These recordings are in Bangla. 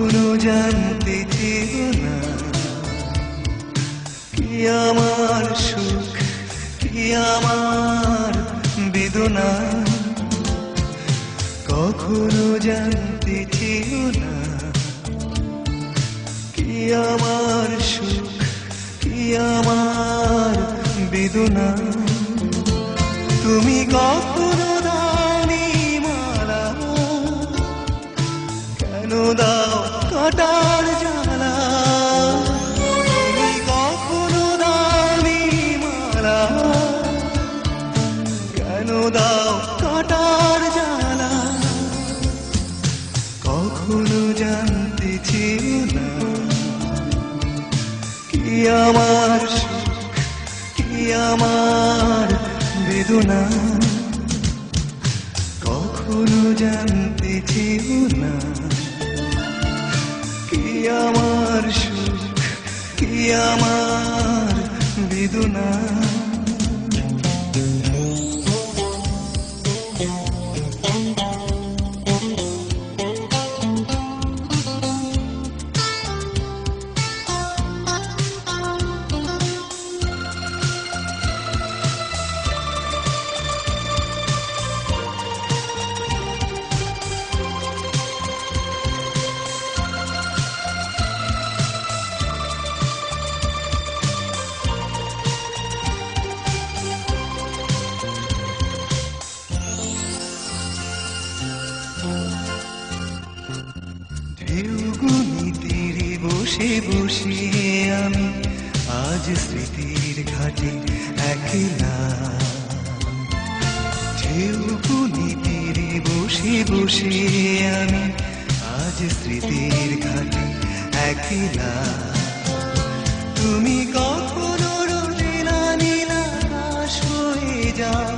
কখনো জানতে চেও না কি আমার সুখ কি আমার বেদনা, কখনো জানতে চেও না কি আমার সুখ কি আমার বেদনা। তুমি কখনো দাওনি মালা, কেন দাও কাটার জ্বালা? তুমি কখনো দাওনি মালা, কেন দাও কাটার জ্বালা? কখনো জানতে চেও না কি আমার সুখ কি আমার বেদনা, কখনো জানতে চেও না কি আমার সুখ কি আমার বেদনা। ঢেউগুনি তীরে বসে বসে আমি আজ স্মৃতির ঘাটে একলা। ঢেউগুনি তীরে বসে বসে আমি আজ স্মৃতির ঘাটে একলা। তুমি কখনো রোদেলা নীলা আকাশ হয়ে যাও,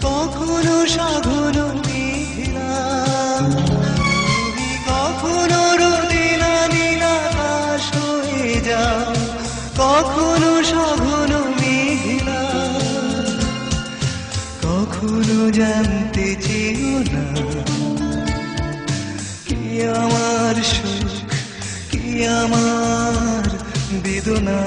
কখনো সাগর মেঘলা। কখনো রোদেলা নীলা আকাশ হয়ে যাও, কখনো সাগর মেঘলা। কখনো জানতে চেও না কি আমার সুখ কি আমার বেদনা।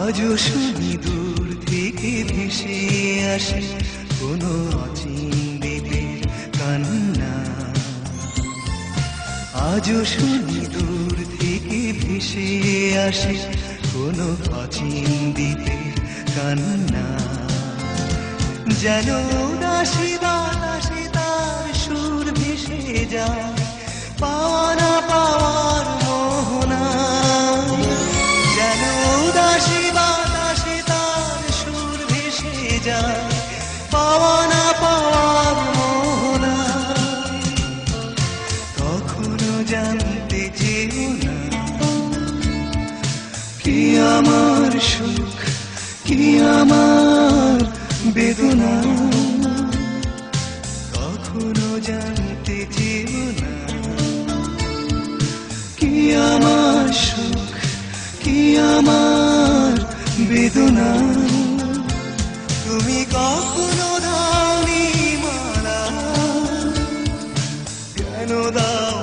আজও শুনি দূর থেকে ভেসে আসে কোনো অচিন দ্বীপের কান্না। আজও শুনি দূর থেকে ভেসে আসে কোনো অচিন দ্বীপের কান্না। যেন উদাসী বাতাসে তার সুর ভেসে যায়, পাওয়া না পাওয়ার মোহনা। যেন উদাসী বাতাসে তার সুর ভেসে যায়, পাওয়া না পাওয়ার মোহনা। কখনো জানতে চেও না কি আমার সুখ কি আমার বেদনা। কখনো জানতে চেও না কি আমার সুখ কি আমার বেদনা। তুমি কখনো দাওনি মালা, কেন দাও